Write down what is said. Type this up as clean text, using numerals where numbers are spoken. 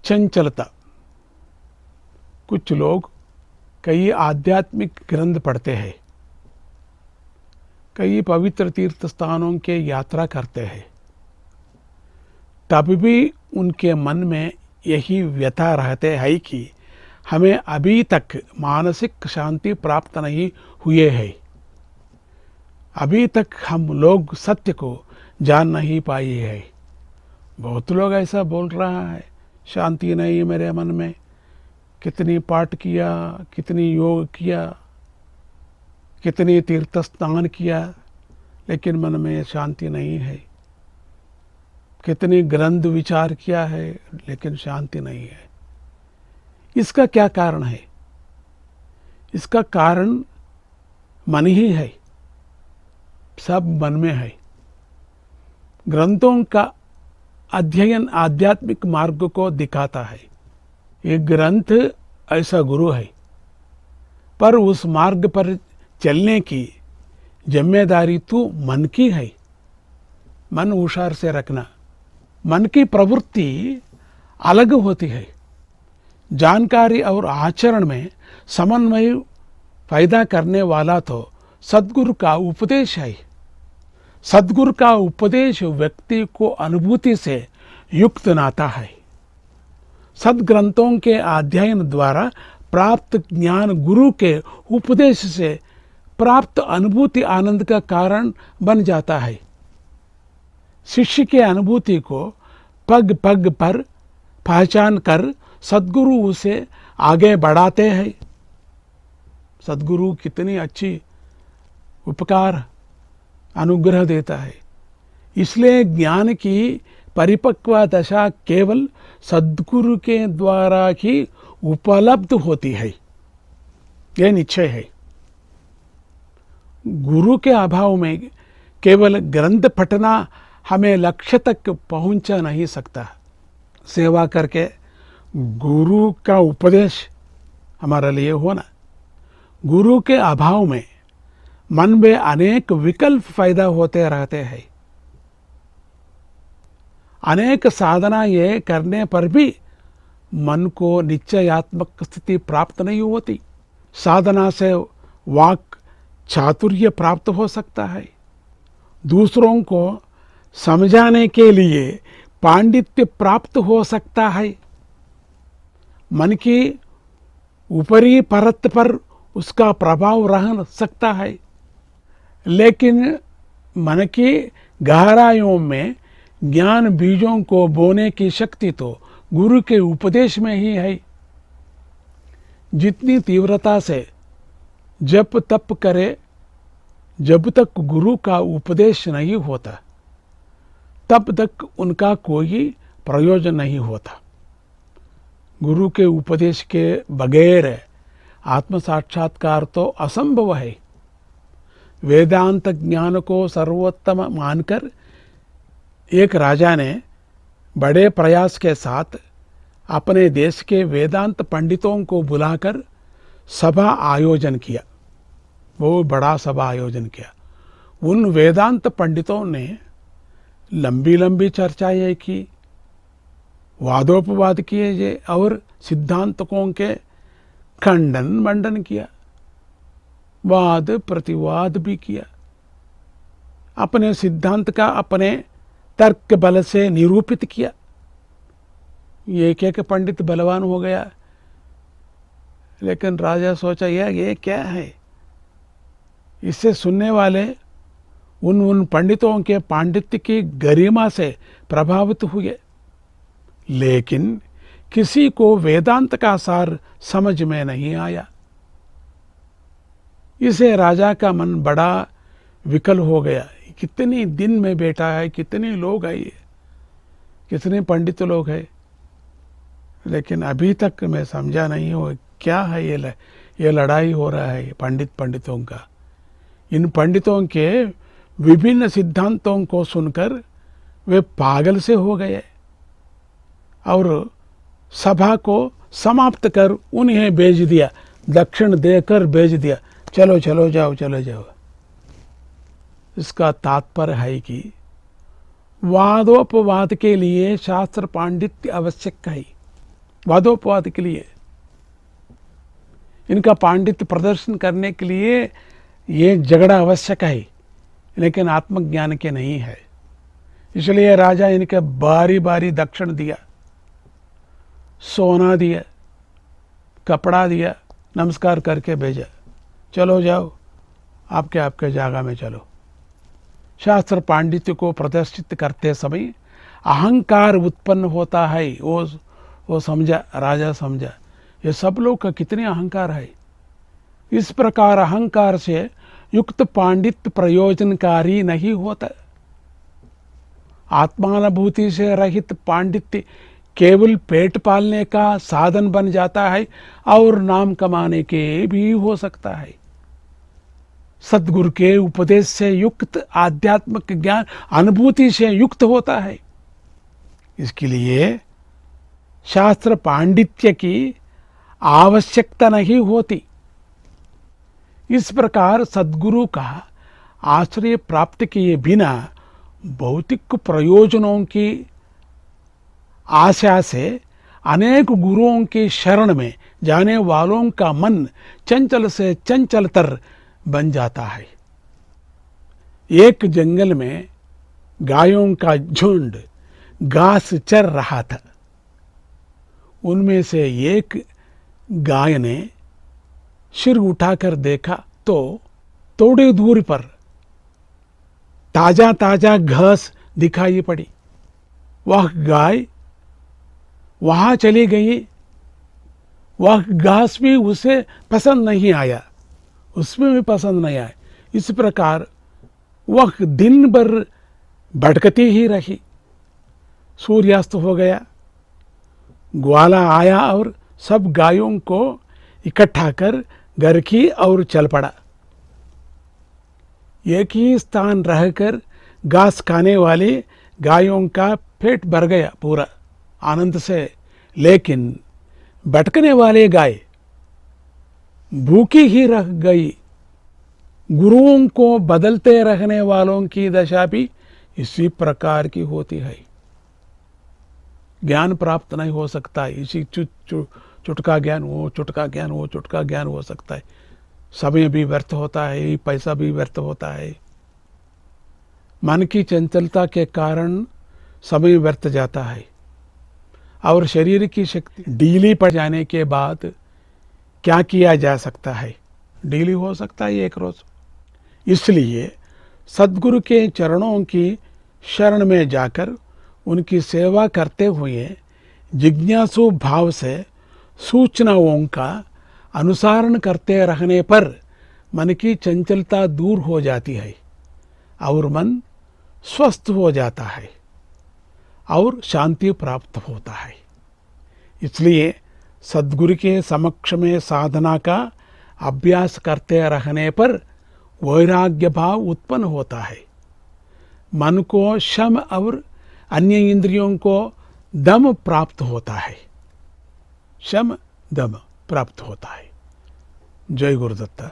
चंचलता। कुछ लोग कई आध्यात्मिक ग्रंथ पढ़ते हैं, कई पवित्र तीर्थ स्थानों के यात्रा करते हैं, तब भी उनके मन में यही व्यथा रहते है कि हमें अभी तक मानसिक शांति प्राप्त नहीं हुए है, अभी तक हम लोग सत्य को जान नहीं पाए है। बहुत लोग ऐसा बोल रहा है, शांति नहीं मेरे मन में, कितनी पाठ किया, कितनी योग किया, कितनी तीर्थ स्नान किया, लेकिन मन में शांति नहीं है, कितनी ग्रंथ विचार किया है, लेकिन शांति नहीं है। इसका क्या कारण है? इसका कारण मन ही है, सब मन में है। ग्रंथों का अध्ययन आध्यात्मिक मार्ग को दिखाता है। ये ग्रंथ ऐसा गुरु है, पर उस मार्ग पर चलने की जिम्मेदारी तो मन की है। मन होशियार से रखना। मन की प्रवृत्ति अलग होती है। जानकारी और आचरण में समन्वय पैदा करने वाला तो सद्गुरु का उपदेश है। सद्गुरु का उपदेश व्यक्ति को अनुभूति से युक्त नाता है। सद्ग्रंथों के अध्ययन द्वारा प्राप्त ज्ञान गुरु के उपदेश से प्राप्त अनुभूति आनंद का कारण बन जाता है। शिष्य के अनुभूति को पग पग पर पहचान कर सद्गुरु उसे आगे बढ़ाते हैं। सद्गुरु कितनी अच्छी उपकार अनुग्रह देता है। इसलिए ज्ञान की परिपक्व दशा केवल सद्गुरु के द्वारा ही उपलब्ध होती है, यह निश्चय है। गुरु के अभाव में केवल ग्रंथ पढ़ना हमें लक्ष्य तक पहुंचा नहीं सकता। सेवा करके गुरु का उपदेश हमारे लिए होना। गुरु के अभाव में मन में अनेक विकल्प पैदा होते रहते हैं। अनेक साधना ये करने पर भी मन को निश्चयात्मक स्थिति प्राप्त नहीं होती। साधना से वाक चातुर्य प्राप्त हो सकता है, दूसरों को समझाने के लिए पांडित्य प्राप्त हो सकता है, मन की ऊपरी परत पर उसका प्रभाव रह सकता है, लेकिन मन की गहराइयों में ज्ञान बीजों को बोने की शक्ति तो गुरु के उपदेश में ही है। जितनी तीव्रता से जप तप करे, जब तक गुरु का उपदेश नहीं होता तब तक उनका कोई प्रयोजन नहीं होता। गुरु के उपदेश के बगैर आत्म साक्षात्कार तो असंभव है। वेदांत ज्ञान को सर्वोत्तम मानकर एक राजा ने बड़े प्रयास के साथ अपने देश के वेदांत पंडितों को बुलाकर सभा आयोजन किया। वो बड़ा सभा आयोजन किया। उन वेदांत पंडितों ने लंबी लंबी चर्चाएं की, वादोपवाद किए और सिद्धांतकों के खंडन मंडन किया, वाद प्रतिवाद भी किया। अपने सिद्धांत का अपने तर्क बल से निरूपित किया। एक एक पंडित बलवान हो गया, लेकिन राजा सोचा ये क्या है। इससे सुनने वाले उन पंडितों के पांडित्य की गरिमा से प्रभावित हुए, लेकिन किसी को वेदांत का सार समझ में नहीं आया। इसे राजा का मन बड़ा विकल हो गया। कितने दिन में बैठा है, कितने लोग है, ये कितने पंडित लोग हैं, लेकिन अभी तक मैं समझा नहीं हो क्या है ये लड़ाई हो रहा है पंडितों का। इन पंडितों के विभिन्न सिद्धांतों को सुनकर वे पागल से हो गए और सभा को समाप्त कर उन्हें भेज दिया, दक्षिण देकर भेज दिया, चलो जाओ। इसका तात्पर्य है कि वादोपवाद के लिए शास्त्र पांडित्य आवश्यक है। वादोपवाद के लिए, इनका पांडित्य प्रदर्शन करने के लिए ये झगड़ा आवश्यक है, लेकिन आत्मज्ञान के नहीं है। इसलिए राजा इनके बारी बारी दक्षिण दिया, सोना दिया, कपड़ा दिया, नमस्कार करके भेजा, चलो जाओ आपके आपके जगह में चलो। शास्त्र पांडित्य को प्रदर्शित करते समय अहंकार उत्पन्न होता है। वो समझा, राजा समझा ये सब लोग का कितने अहंकार है। इस प्रकार अहंकार से युक्त पांडित्य प्रयोजनकारी नहीं होता। आत्मानुभूति से रहित पांडित्य केवल पेट पालने का साधन बन जाता है और नाम कमाने के भी हो सकता है। सद्गुरु के उपदेश से युक्त आध्यात्मिक ज्ञान अनुभूति से युक्त होता है। इसके लिए शास्त्र पांडित्य की आवश्यकता नहीं होती। इस प्रकार सद्गुरु का आश्रय प्राप्त किए बिना भौतिक प्रयोजनों की आशा से अनेक गुरुओं के शरण में जाने वालों का मन चंचल से चंचलतर बन जाता है। एक जंगल में गायों का झुंड घास चर रहा था। उनमें से एक गाय ने सिर उठाकर देखा तो थोड़ी दूर पर ताजा ताजा घास दिखाई पड़ी। वह गाय वहां चली गई। वह घास भी उसे पसंद नहीं आया, उसमें भी पसंद नहीं आया। इस प्रकार वह दिन भर भटकती ही रही। सूर्यास्त हो गया, ग्वाला आया और सब गायों को इकट्ठा कर घर की और चल पड़ा। एक ही स्थान रहकर घास खाने वाली गायों का पेट भर गया पूरा आनंद से, लेकिन भटकने वाले गाय भूखी ही रह गई। गुरुओं को बदलते रहने वालों की दशा भी इसी प्रकार की होती है। ज्ञान प्राप्त नहीं हो सकता, इसी चुटका ज्ञान, वो चुटका ज्ञान, वो चुटका ज्ञान हो सकता है। समय भी व्यर्थ होता है, पैसा भी व्यर्थ होता है। मन की चंचलता के कारण समय व्यर्थ जाता है और शरीर की शक्ति ढीली पड़ जाने के बाद क्या किया जा सकता है, ढीली हो सकता है एक रोज। इसलिए सद्गुरु के चरणों की शरण में जाकर उनकी सेवा करते हुए जिज्ञासु भाव से सूचनाओं का अनुसरण करते रहने पर मन की चंचलता दूर हो जाती है और मन स्वस्थ हो जाता है और शांति प्राप्त होता है। इसलिए सद्गुरु के समक्ष में साधना का अभ्यास करते रहने पर वैराग्य भाव उत्पन्न होता है। मन को शम और अन्य इंद्रियों को दम प्राप्त होता है। शम दम प्राप्त होता है। जय गुरुदत्त।